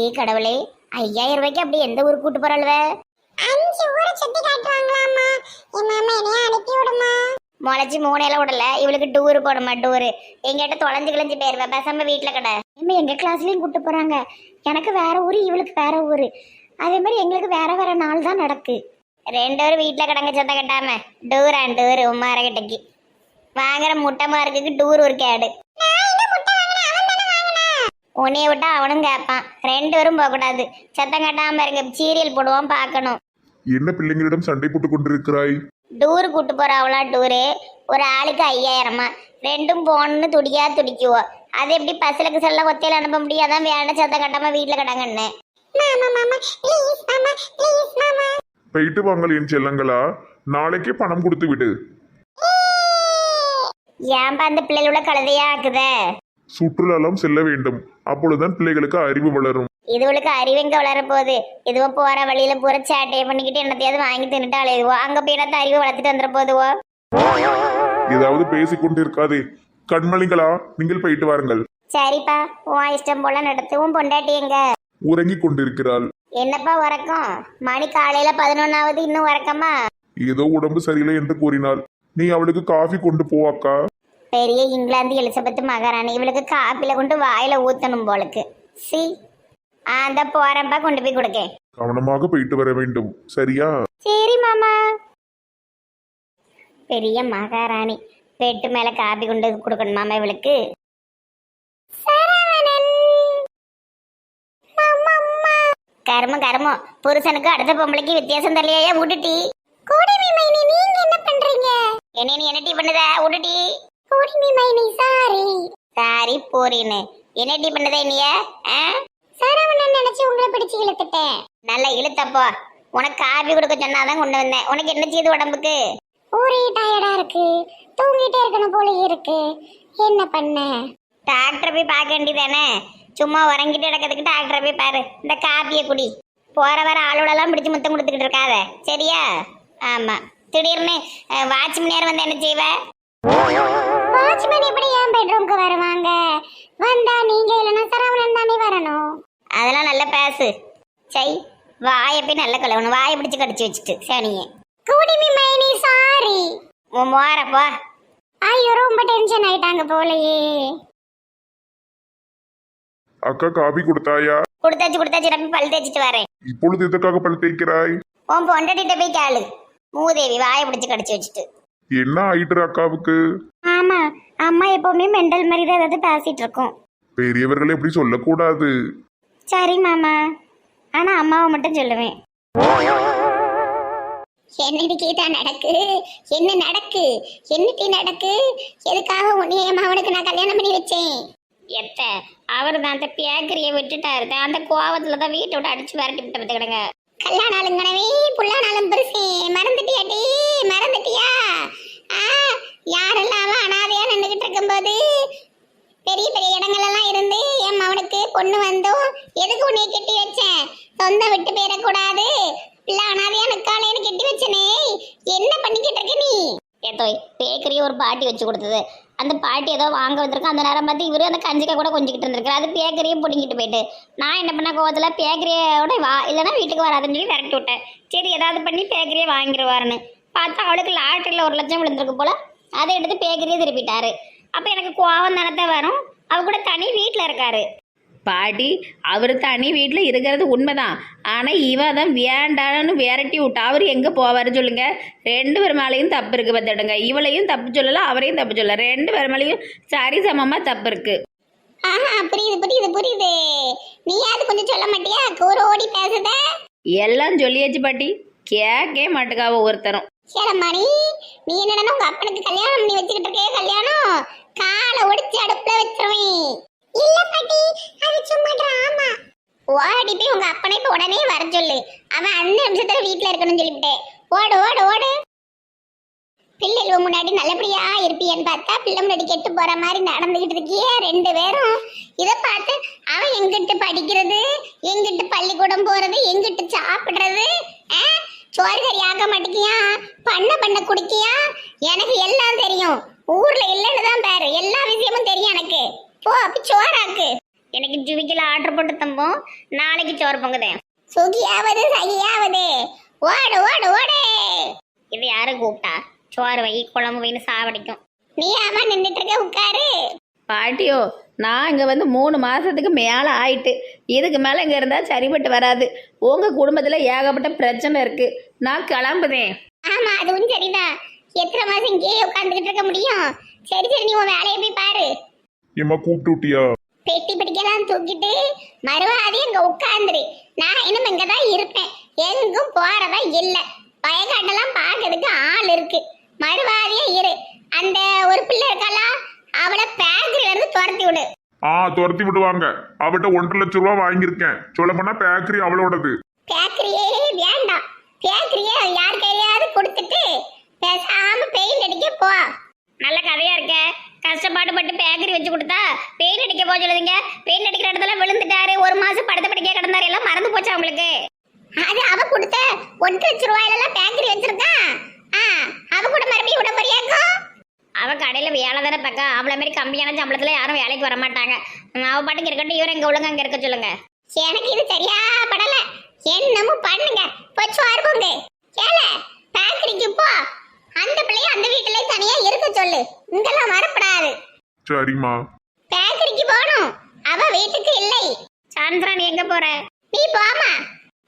ஏ கடவுளே, 5000 ரூபாய்க்கு அப்படி எந்த ஊருக்கு கூட்டு போறாள்வ? 5 ஊரை சுத்தி காட்டுவாங்களாமா. என் மாமா என்னைய அனுப்பி விடுமா? முளைச்சி 3 விடல, இவளுக்கு டூரு போடுமா டூரு. எங்கிட்ட தொலைஞ்சு கிழஞ்சு போயிருவ, பேசாம வீட்டுல கடை. இனிமே எங்க கிளாஸ்லயும் கூட்டு போறாங்க. எனக்கு வேற ஊரு, இவளுக்கு வேற ஊரு. அதே மாதிரி எங்களுக்கு வேற வேற நாள் தான் நடக்கு. 2 பேரும் வீட்டுல கடங்க சத்த கட்டாம டூர் அண்ட் டூர் உமார கிட்டக்கு வாங்குற முட்டை மார்க்குக்கு டூர் ஒரு கேடு. உன்னைய விட்டா அவனும் கேட்பான். 2 பேரும் போகக்கூடாது. சத்தம் கட்டாம இருங்க, சீரியல் போடுவான் பார்க்கணும். என்ன பிள்ளைங்களிடம் சண்டை போட்டு கொண்டிருக்கிறாய்? டூரு கூட்டு போற அவளா டூரு, ஒரு ஆளுக்கு 5000. ரெண்டும் போகணும்னு துடியா துடிக்குவோம். அது எப்படி பஸ்ஸுக்கு செல்ல ஒத்தையில அனுப்ப முடியாதான், வேண்டாம் சத்தம் கட்டாம வீட்டுல கிடங்கன்னு. மாமா மாமா ப்ளீஸ் மாமா ப்ளீஸ் மாமா. போயிட்டு வாங்கள் என் செல்லங்களா, நாளைக்கே பணம் கொடுத்து விடு. ஏன்பா அந்த பிள்ளைகளோட கழுதையா ஆக்குத? சுற்றுலாலாம் செல்ல வேண்டும், அப்பொழுதுதான் பிள்ளைகளுக்கு அறிவு வளரும். இதுவளுக்கு அறிவெங்க வளர போகுது. இதுவோ போற வழியில பூரா சேட்டையை பண்ணிக்கிட்டு என்னத்தையாவது வாங்கி தின்னுட்டு அலையுவோ. அங்க போய் என்னத்த அறிவு வளர்த்துட்டு வந்துட போதுவோ. ஏதாவது பேசிக்கொண்டிருக்காதே. கண்மணிகளா, நீங்கள் போயிட்டு வாருங்கள். சரிப்பா, உன் இஷ்டம் போல நடத்துவும். பொண்டாட்டி எங்க? உறங்கிக் கொண்டிருக்கிறாள். என்னப்பா உறக்கம்? மணி காலையில 11ஆவது, இன்னும் உறக்கமா? ஏதோ உடம்பு சரியில்லை என்று கூறினாள். நீ அவளுக்கு காஃபி கொண்டு போவாக்கா. பெரிய இங்கிலாந்து எலிசபெத் மகாராணி, இவளுக்கு காப்பில கொண்டு வாயில ஊத்தணும் போலுக்கு. சி, அந்த போறப்பா கொண்டு போய் கொடுக்கேன். கவனமாக போயிட்டு வர வேண்டும், சரியா? சரி மாமா. பெரிய மகாராணி, பெட்டு மேல காப்பி கொண்டு கொடுக்கணுமாமா இவளுக்கு. கருமம் கருமம், புருஷனுக்கு அடுத்த பொம்பளைக்கு வித்தியாசம் தெரியலையா? விட்டுட்டி கோடிமி மைனி, நீங்க என்ன பண்றீங்க? என்ன நீ என்ன டீ பண்ணுத? விட்டுட்டி. கோடிமி மைனி சாரி. சாரி போறீன்னு என்ன டீ பண்ணுத நீய? சரவணன் நினைச்சு உங்களை பிடிச்சு இழுத்துட்டேன். நல்லா இழுத்தப்போ உனக்கு காப்பி கொடுக்க சொன்னாதான் கொண்டு வந்தேன். உனக்கு என்ன செய்யுது உடம்புக்கு? ஒரே டயர்டா இருக்கு, தூங்கிட்டே இருக்கணும் போல இருக்கு. என்ன பண்ண? டாக்டரை போய் பார்க்க வேண்டியதானே? சும்மா உறங்கிட்டு கிடக்கிறதுக்கு டாக்டரை போய் பாரு. இந்த காப்பியை குடி. போற வர ஆளோடலாம் பிடிச்சு முத்தம் கொடுத்துக்கிட்டு இருக்காத, சரியா? ஆமா. திடீர்னு வாட்ச்மேன் நேரம் வந்து என்ன செய்வ? வாட்ச்மேன் எப்படி என் பெட்ரூம்க்கு வருவாங்க? வந்தா நீங்க இல்லைன்னா சரவணன் தானே வரணும். அதெல்லாம் நல்லா பேசு. சை, வாயை போய் நல்லா கழுவணும். வாயை பிடிச்சு கடிச்சு வச்சுட்டு சனியே. கோடிமி மைனி சாரி. உன் மோரப்போ. ஐயோ, ரொம்ப டென்ஷன் ஆயிட்டாங்க போலயே. அக்கா காபி கொடுத்தாயா? கொடுத்தாச்சு. ரப்பி பல் தேய்ச்சிட்டு வரேன். இப்பொழுது எதற்காக பல் தேய்க்கிறாய்? உன் பொண்டாட்டிட்ட போய் கேளு. மூதேவி வாயை பிடிச்சு கடிச்சு வச்சுட்டு. என்ன ஆயிட்டு அக்காவுக்கு? ஆமா, அம்மா எப்பவுமே மெண்டல் மாதிரி தான் ஏதாவது பேசிட்டு இருக்கோம். பெரியவர்களை எப்படி சொல்லக்கூடாது. சரி மாமா, ஆனா அம்மாவை மட்டும் சொல்லுவேன். என்னடி கீதா நடக்கு? என்ன நடக்கு? என்னடி நடக்கு? எதுக்காக உன்னைய அவனுக்கு நான் கல்யாணம் பண்ணி வச்சேன்? எத்த அவர் தான் அந்த பேக்கரியை விட்டுட்டாரு. அந்த கோவத்துல தான் வீட்டை விட்டு அடிச்சு விரட்டி விட்டு பார்த்துக்கிடுங்க. கல்யாணம் ஆளுங்கனவே புள்ளானாலும் பெருசே. மறந்துட்டியாடி? மறந்துட்டியா? யாரெல்லாம் அனாதையா நின்றுகிட்டு இருக்கும்போது பெரிய பெரிய இடங்கள் எல்லாம் இருந்து என் அவனுக்கு பொண்ணு வந்தோம். எதுக்கு உன்னைய கெட்டி வச்சேன்? சொந்தம் விட்டு போயிடக்கூடாது, பிள்ளை அனாதையா நிக்காலேன்னு கெட்டி வச்சனே. என்ன பண்ணிக்கிட்டு இருக்க நீ? ஏத்தோய், பேக்கரியை ஒரு பாட்டி வச்சு கொடுத்தது. அந்த பாட்டி ஏதோ வாங்க வந்திருக்கோம். அந்த நேரம் பார்த்து இவரு அந்த கஞ்சிக்கா கூட கொஞ்சிக்கிட்டு இருந்திருக்காரு. அது பேக்கரியை பிடிங்கிட்டு போயிட்டு நான் என்ன பண்ண கோவத்தில் பேக்கரியோட வா, இல்லைன்னா வீட்டுக்கு வராதுன்னு சொல்லி விரட்டி விட்டேன். சரி, ஏதாவது பண்ணி பேக்கரியை வாங்கிடுவாருன்னு பார்த்தா அவளுக்கு லாட்டரியில் 1 லட்சம் விழுந்திருக்கு போல. அதை எடுத்து பேக்கரியை திருப்பிட்டாரு. அப்போ எனக்கு கோவம் தானத்தை வரும். அவ கூட தனி வீட்டில் இருக்காரு. பாட்டி அவர் தனி வீட்டில் இருக்கிறது உண்மைதான். ஆனால் இவ தான் வேண்டான்னு விரட்டி விட்டா. அவர் எங்கே போவார் சொல்லுங்க? 2 பேர் மேலேயும் தப்பு இருக்குது பார்த்துடுங்க. இவளையும் தப்பு சொல்லலாம், அவரையும் தப்பு சொல்லலாம். 2 பேர் மேலேயும் சரி சமமாக தப்பு இருக்கு. புரியுது. நீ அது கொஞ்சம் சொல்ல மாட்டியா? கூற ஓடி பேசுத. எல்லாம் சொல்லியாச்சு பாட்டி, கேட்கவே மாட்டுக்காவ ஒருத்தரும். மணி, நீ என்னடா உங்க அப்பனுக்கு கல்யாணம் பண்ணி வச்சுக்கிட்டு இருக்கே? கல்யாணம் காலை ஒடிச்சு அடுப்புல வச்சிருவேன். இல்ல பாட்டி, அது சும்மா டிராமா. ஓடி போய் உங்க அப்பனை இப்ப உடனே வர சொல்லு. அவன் 5 நிமிஷத்துல வீட்டுல இருக்கணும்னு சொல்லிவிட்டேன். ஓடு. பிள்ளைகள் முன்னாடி நல்லபடியா இருப்பியன்னு பார்த்தா பிள்ளை முன்னாடி கெட்டு போற மாதிரி நடந்துகிட்டு இருக்கியே 2 பேரும். இதை பார்த்து அவன் எங்கிட்டு படிக்கிறது, எங்கிட்டு பள்ளிக்கூடம் போறது, எங்கிட்டு சாப்பிடுறது, சோறு கறி ஆக்க மாட்டேங்கியா, பண்ண குடிக்கியா? எனக்கு எல்லாம் தெரியும். ஊர்ல இல்லைன்னு தான் பாரு, எல்லா விஷயமும் தெரியும் எனக்கு. போ அப்படி சோறாக்கு. எனக்கு ஜுவிக்கில் ஆர்டர் போட்டு தம்போம், நாளைக்கு சோறு பொங்குதேன். சுகியாவது சகியாவது ஓடு ஓடு ஓடு. இது யாரு கூப்பிட்டா? சோறு வை, குழம்பு வைன்னு சாவடிக்கும். நீ ஆமா நின்றுட்டு இருக்க, உட்காரு. பாட்டியோ, நான் இங்கே வந்து 3 மாதத்துக்கு மேலே ஆயிட்டு. இதுக்கு மேலே இங்கே இருந்தால் சரிப்பட்டு வராது. உங்கள் குடும்பத்தில் ஏகப்பட்ட பிரச்சனை இருக்குது. நான் கிளம்புதேன். ஆமா அதுவும் சரிதான். எத்தனை மாசம் இங்கேயே உட்காந்துக்கிட்டு இருக்க முடியும்? சரி சரி, நீ உன் வேலையை போய் பாரு. ஏம்மா கூப்பிட்டு விட்டியா? பெட்டி பிடிக்கலாம் தூக்கிட்டு மறுவாதி அங்க உட்காந்துரு. நான் இன்னும் இங்கதான் இருப்பேன், எங்கும் போறதா இல்ல. வயக்காட்டெல்லாம் பாக்குறதுக்கு ஆள் இருக்கு. மறுவாதியா இரு. அந்த ஒரு பிள்ளை இருக்காளா, அவளை பேக்கரியில இருந்து துரத்தி விடு. துரத்தி விடுவாங்க. அவட்ட 1.5 லட்சம் ரூபா வாங்கியிருக்கேன். சொல்ல போனா பேக்கரி அவளோடது. பேக்கரியே வேண்டாம். பேக்கரியே யார் கையாவது கொடுத்துட்டு பேசாம பெயிண்ட் அடிக்க போ. நல்ல கதையா இருக்க. கஷ்டப்பாடு பட்டு பேக்கரி வச்சு கொடுத்தா பெயிண்ட் அடிக்க போக சொல்லுதுங்க. பெயிண்ட் அடிக்கிற இடத்துல விழுந்துட்டாரு, 1 மாசம் படுத்த படுக்கையா கிடந்தாரு, எல்லாம் மறந்து போச்சா உங்களுக்கு? அது அவ கொடுத்த 1 லட்சம் ரூபாயில பேக்கரி வச்சிருக்கான். அவ கூட மறுபடியும் விட போறியாக்கும்? அவ கடையில வேலை தானே பக்கா. அவளை மாதிரி கம்மியான சம்பளத்துல யாரும் வேலைக்கு வர மாட்டாங்க. அவ பாட்டுக்கு இருக்கட்டும், இவரை இங்க ஒழுங்கா அங்க இருக்க சொல்லுங்க. எனக்கு இது சரியா படல. என்னமோ பண்ணுங்க, போச்சு வாருங்க. கேள பேக்கரிக்கு போ. அந்த பிள்ளைய அந்த வீட்டுல தனியா இருக்க சொல்லு. இங்கெல்லாம் வரப்படாது. சரிம்மா. பேக்கரிக்கு போகணும், அவ வீட்டுக்கு இல்லை. சாந்திரா, நீ எங்க போற? நீ போமா.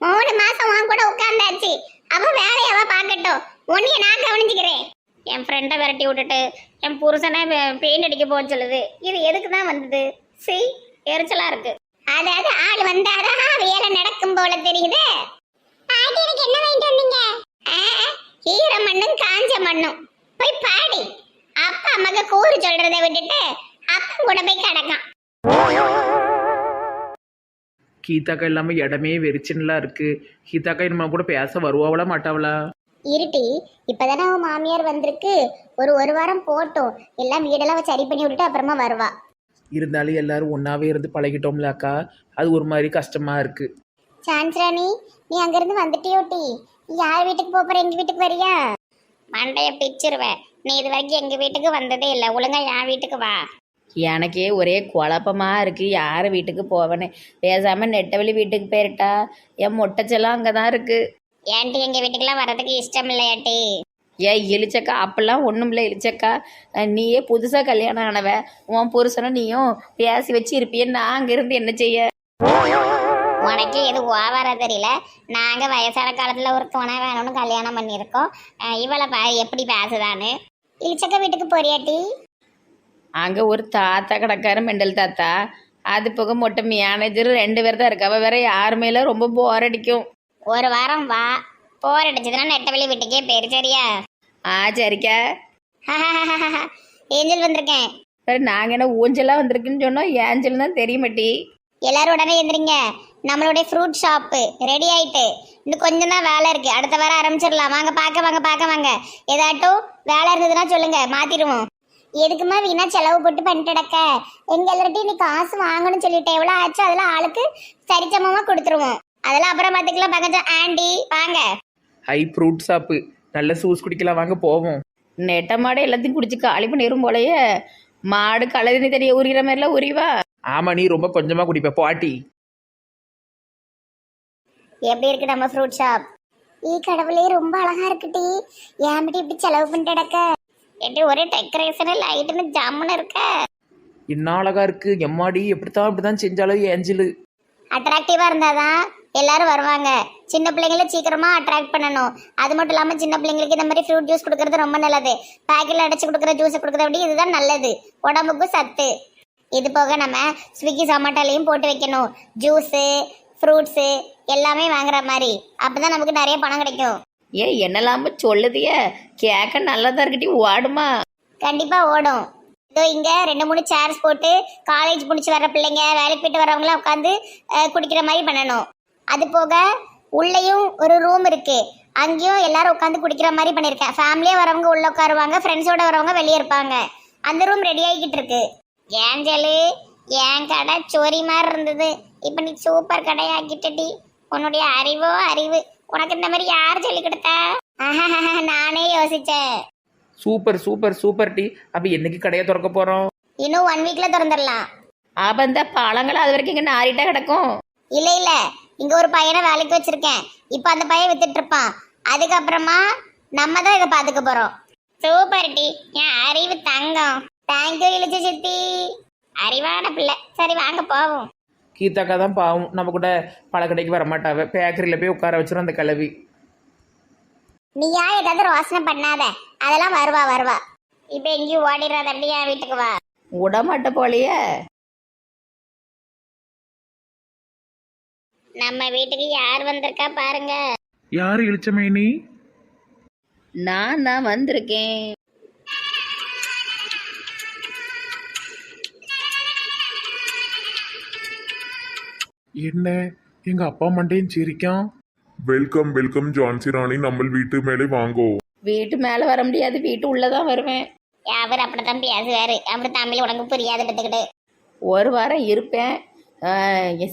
3 மாசம் உன் கூட உட்கார்ந்தாச்சு. அவ வேலையை அவ பாக்கட்டும், உன்னைய நான் கவனிச்சுக்கிறேன். என் ஃப்ரெண்டை விரட்டி விட்டுட்டு என் புருஷனை பெயிண்ட் அடிக்க போக சொல்லுது. இது எதுக்கு தான் வந்தது? எரிச்சலா இருக்கு. அதாவது ஆள் வந்தாதான் வேலை நடக்கும் போல தெரியுது. பாட்டி, எனக்கு என்ன வாங்கிட்டு வந்தீங்க? ஈர மண்ணும் காஞ்ச மண்ணும். போய் பாடி. அப்பா அம்மாக்கு கூறு சொல்றதை விட்டுட்டு அப்பா கூட போய் கிடக்கான். கீதாக்கா இல்லாமல் இடமே வெறிச்சுன்னுலாம் இருக்கு. கீதாக்கா நம்ம கூட பேச வருவாவளா மாட்டாவளா? இருட்டி, இப்பதானே அவன் மாமியார் வந்திருக்கு. ஒரு வாரம் போட்டும், எல்லாம் வீடெல்லாம் சரி பண்ணி விட்டுட்டு அப்புறமா வருவா. இருந்தாலும் எல்லாரும் ஒன்றாவே இருந்து பழகிட்டோம்ல அக்கா, அது ஒரு மாதிரி கஷ்டமாக இருக்குது. சான்ஸ்ராணி, நீ அங்கிருந்து வந்துட்டியோட்டி. யார் வீட்டுக்கு போற? எங்க வீட்டுக்கு வரியா? மண்டைய பிச்சிருவேன். நீ இது வரைக்கும் எங்க வீட்டுக்கு வந்ததே இல்லை. ஒழுங்கா என் வீட்டுக்கு வா. எனக்கே ஒரே குழப்பமாக இருக்குது. யார் வீட்டுக்கு போவேன்னு. பேசாமல் நெட்டவெளி வீட்டுக்கு போயிட்டா. என் மொட்டைச்செல்லாம் அங்கே தான் இருக்குது. ஏன்டி எங்க வீட்டுக்கெல்லாம் வர்றதுக்கு இஷ்டம் இல்லையாட்டி? ஏன் இழிச்சக்கா? அப்பெல்லாம் ஒன்றும் இல்லை இழிச்சக்கா. நீயே புதுசாக கல்யாணம் ஆனவ, உன் புருஷனும் நீயும் பேசி வச்சு இருப்பிய. நான் அங்கேருந்து என்ன செய்ய? உனக்கு எது ஓவரா தெரியல. நாங்க வயசான காலத்துல ஒரு துணை வேணும்னு கல்யாணம் பண்ணியிருக்கோம். இவளை எப்படி பேசுதான்னு. இளிச்சக்க வீட்டுக்கு போறியாட்டி? அங்கே ஒரு தாத்தா கிடக்காரு, மெண்டல் தாத்தா. அது போக மொட்டை மேனேஜர் 2 பேர் தான் இருக்கு. அவள் வேற யாருமே இல்லை. ரொம்ப போர் அடிக்கும். 1 வாரம் வா. போர் அடிச்சதுன்னா நெட்டவெளி வீட்டுக்கே பேரு. சரியா? சரிக்கா. ஏஞ்சல் வந்திருக்கேன். வேற நாங்கள் என்ன ஊஞ்சலாக வந்திருக்குன்னு சொன்னோம். ஏஞ்சல் தான் தெரிய மாட்டி. எல்லாரும் உடனே எந்திரிங்க. நம்மளுடைய ஃப்ரூட் ஷாப்பு ரெடி ஆயிட்டு இன்னும் கொஞ்சம் தான் வேலை இருக்கு. அடுத்த வாரம் ஆரம்பிச்சிடலாம். வாங்க பார்க்க வாங்க. ஏதாட்டும் வேலை இருந்ததுன்னா சொல்லுங்க, மாத்திடுவோம். எதுக்குமா வீணா செலவு போட்டு பண்ணிட்டு கிடக்க? எங்க எல்லார்ட்டையும் நீ காசு வாங்கணும்னு சொல்லிட்டு எவ்வளவு ஆச்சு அதெல்லாம் ஆளுக்கு சரிசமமா கொடுத்துருவோம். அதெல்லாம் அப்புறம் பார்த்துக்கலாம். பக்கத்தில் ஆண்டி வாங்க. ஹை ஃப்ரூட் ஷாப்பு, நல்ல ஜூஸ் குடிக்கலாம், வாங்க போவோம். நெட்ட மாடை எல்லாத்தையும் குடிச்சு காலி பண்ணிடும் போலயே. மாடு கலதினி தெரிய உரிகிற மாதிரிலாம் உரிவா. ஆமாம், நீ ரொம்ப கொஞ்சமாக குடிப்ப பாட்டி. எப்படி இருக்கு நம்ம ஃப்ரூட் ஷாப்? கடவுளே, ரொம்ப அழகா இருக்குட்டி. ஏன்ட்டு இப்படி செலவு பண்ணிட்டு கிடக்க? எப்படி ஒரே டெக்கரேஷன் லைட்டுன்னு ஜம்முன்னு இருக்க. என்ன அழகா இருக்கு எம்மாடி. இப்படிதான் செஞ்சாலும் ஏஞ்சலு. அட்ராக்டிவா இருந்தாதான் எல்லாரும் வருவாங்க. சின்ன பிள்ளைங்கள சீக்கிரமா அட்ராக்ட் பண்ணணும். அது மட்டும் இல்லாம சின்ன பிள்ளைங்களுக்கு இந்த மாதிரி ஃப்ரூட் ஜூஸ் கொடுக்கறது ரொம்ப நல்லது. பேக்கெட்ல அடைச்சு கொடுக்குற ஜூஸ் கொடுக்கறத விட இதுதான் நல்லது, உடம்புக்கும் சத்து. இது போக நம்ம ஸ்விக்கி சொமாட்டோலையும் போட்டு வைக்கணும். ஜூஸு ஃப்ரூட்ஸு எல்லாமே வாங்குற மாதிரி. அப்பதான் நமக்கு நிறைய பணம் கிடைக்கும். என்னெல்லாம சொல்லுதிய கேட்க நல்லதா இருக்கட்டி ஓடுமா? கண்டிப்பா ஓடும். இதோ இங்க 2-3 சேர்ஸ் போட்டு காலேஜ் முடிச்சு வர பிள்ளைங்க, வேலைக்கு போயிட்டு வரவங்களாம் உட்காந்து குடிக்கிற மாதிரி பண்ணணும். அது போக உள்ளேயும் ஒரு ரூம் இருக்கு, அங்கேயும் எல்லாரும் உட்காந்து குடிக்கிற மாதிரி பண்ணியிருக்கேன். ஃபேமிலியா வரவங்க உள்ள உட்காருவாங்க, ஃப்ரெண்ட்ஸோட வரவங்க வெளியே இருப்பாங்க. அந்த ரூம் ரெடி ஆகிக்கிட்டு இருக்கு. ஏஞ்சலு, என் கடை சோரி மாதிரி இருந்தது, இப்ப நீ சூப்பர் கடையாக்கிட்டடி. உன்னுடைய அறிவு. உனக்கு இந்த மாதிரி யார் சொல்லி கொடுத்தா? நானே யோசிச்சேன். சூப்பர் டி. அப்போ என்னைக்கு கடையை திறக்க போகிறோம்? இன்னும் 1 வீக்ல திறந்துடலாம். அப்போ இந்த பழங்கள் அது வரைக்கும் இங்கே நாரிட்டா கிடக்கும். இல்ல இல்ல, இங்க ஒரு பையனை வேலைக்கு வச்சிருக்கேன். இப்ப அந்த பையன் வித்துட்டு இருப்பான். அதுக்கப்புறமா நம்ம தான் இதை பாத்துக்க போறோம். சூப்பர் டி, என் அறிவு தங்கம். தேங்க்யூ இழுச்சி சித்தி. அறிவான பிள்ளை. சரி வாங்க போவோம். கீதாக்கா தான் பாவம், நம்ம கூட பழக்கடைக்கு வரமாட்டாவ. பேக்கரியில் போய் உட்கார வச்சிரும் அந்த கிளவி. நீயா ஏதாவது ரோசனை பண்ணாத, அதெல்லாம் வருவா வருவா. இப்ப எங்கேயும் ஓடிடுறாத, அப்படியே என் வீட்டுக்கு வா. விடமாட்ட போலையே. நம்ம வீட்டுக்கு யார் வந்திருக்கா பாருங்க. யார் இழிச்சமேனி? நான் தான் வந்திருக்கேன். என்ன எங்க அப்பா மண்டையும் சிரிக்கான். வெல்கம் வெல்கம் ஜான்சி ராணி, நம்ம வீட்டு மேலே வாங்கோ. வீட்டு மேலே வர முடியாது, வீட்டு உள்ளதான் வருவேன். அவர் அப்படித்தான் பேசுவாரு. அப்படி தமிழ் உனக்கு புரியாது பத்துக்கிட்டு. ஒரு வாரம் இருப்பேன்.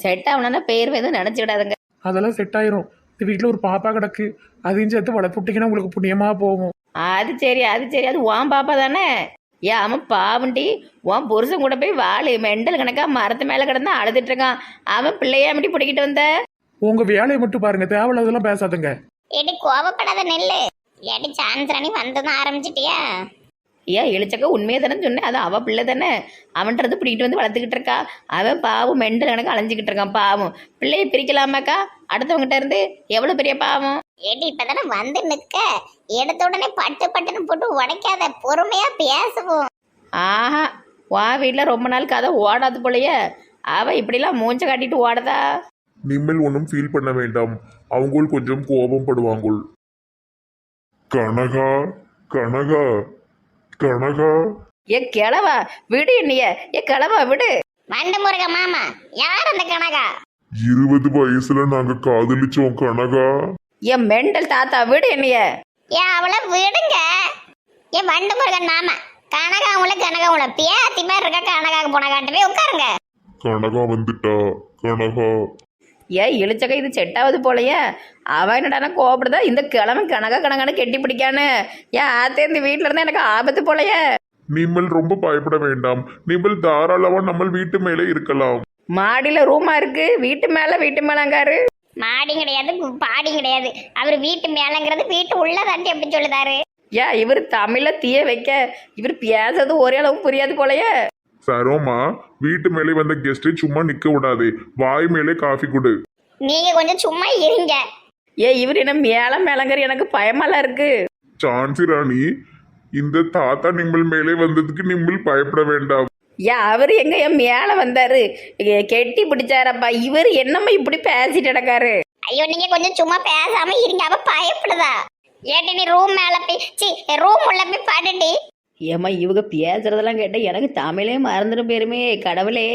செட் ஆகணும்னா பேர் எதுவும் நினச்சிக்கிடாதுங்க. அதெல்லாம் செட் ஆயிரும். இந்த வீட்டில் ஒரு பாப்பா கிடக்கு, அதையும் சேர்த்து வளர்த்து விட்டீங்கன்னா உங்களுக்கு புண்ணியமா போகும். அது சரி அது சரி, அது உன் பாப்பா தானே. ஏன் அவன் பாவண்டி, உன் புருஷன் கூட போய் வாழு. மெண்டல் கணக்கா மரத்து மேலே கிடந்தா அழுதுட்டு இருக்கான். அவன் பிள்ளைய எப்படி பிடிக்கிட்டு வந்த? உங்க வேலையை மட்டும் பாருங்க, தேவையில்லாதெல்லாம் பேசாதுங்க. ஏடி கோவப்படாத நெல்லு. ஏடி சாந்திராணி வந்ததும் ஆரம்பிச்சிட்டியா? ஏன் இழிச்சக்க உண்மையை தானே சொன்னேன். அது அவள் பிள்ளை தானே. அவன்றது பிடிக்கிட்டு வந்து வளர்த்துக்கிட்டு இருக்கா. அவன் பாவம் மெண்டல் கணக்கு அலைஞ்சிக்கிட்டு இருக்கான். பாவம் பிள்ளையை பிரிக்கலாமாக்கா அடுத்தவங்கிட்ட இருந்து? எவ்வளோ பெரிய பாவம். ஏடி இப்பதானே வந்து நிக்க, எடுத்த உடனே பட்டு பட்டுன்னு போட்டு உடைக்காத, பொறுமையா பேசுவோம். ஆஹா, வா வீட்டில் ரொம்ப நாள் கதை ஓடாது போலையே. அவள் இப்படிலாம் மூஞ்ச காட்டிட்டு ஓடதா? நிம்மல் ஒன்றும் ஃபீல் பண்ண வேண்டாம், அவங்க கொஞ்சம் கோபம் படுவாங்க. கனகா கனகா கனகா. ஏ கிழவா விடு என்னைய. ஏ கிழவா விடு. வண்டு முருக மாமா, யார் அந்த கனகா? 20 வயசுல நாங்க காதலிச்சோம் கனகா. என் மெண்டல் தாத்தா விடு என்னைய. ஏன் அவளை விடுங்க. ஏன் வண்டு முருகன் மாமா, கனகாவுல கனகாவுல பேத்தி மாதிரி இருக்க. கனகாவுக்கு போன காட்டுவே உட்காருங்க. கனகா வந்துட்டா கனகா. ஏன் இழிச்சக்க இது செட் ஆகுது போலையே. அவன் என்னடானா கோபப்படுதா இந்த கிழமை கணக்கா கணக்கான கெட்டி பிடிக்கான்னு. ஏன் ஆத்தே இந்த வீட்டில் இருந்தால் எனக்கு ஆபத்து போலையே. நிம்மல் ரொம்ப பயப்பட வேண்டாம், நிம்மல் தாராளமா நம்ம வீட்டு மேலே இருக்கலாம். மாடியில் ரூமா இருக்கு, வீட்டு மேலங்காரு. மாடி கிடையாது, பாடி கிடையாது. அவர் வீட்டு மேலங்கிறது வீட்டு உள்ள தாண்டி எப்படி சொல்லுதாரு. ஏன் இவர் தமிழ தீய வைக்க இவர் பேசுறது ஒரே அளவு புரியாது போலையே. சரோமா, வீட்டு மேலே வந்த கெஸ்டை சும்மா நிக்க விடாதே, வாய் மேலே காஃபி கொடு. நீங்க கொஞ்சம் சும்மா இருங்க. இவர் என்ன மேலங்காரு, எனக்கு பயமாலாம் இருக்கு. சான்சி ராணி, இந்த தாத்தா நிம்மல் மேலே வந்ததுக்கு நிம்மல் பயப்பட வேண்டாம். அவர் எங்க என் மேலே வந்தாரு, கெட்டி பிடிச்சாரப்பா. இவர் என்னம்மா இப்படி பேசிட்டு கிடக்காரு. ஐயோ நீங்க கொஞ்சம் சும்மா பேசாம இருங்க. அவ பயப்படுதா? ஏட்டி நீ ரூம் மேல போய் ரூம் உள்ள போய் பாடுடி. ஏம்மா இவங்க பேசுறதெல்லாம் கேட்டால் எனக்கு தமிழே மறந்துடும். பேருமே கடவுளே.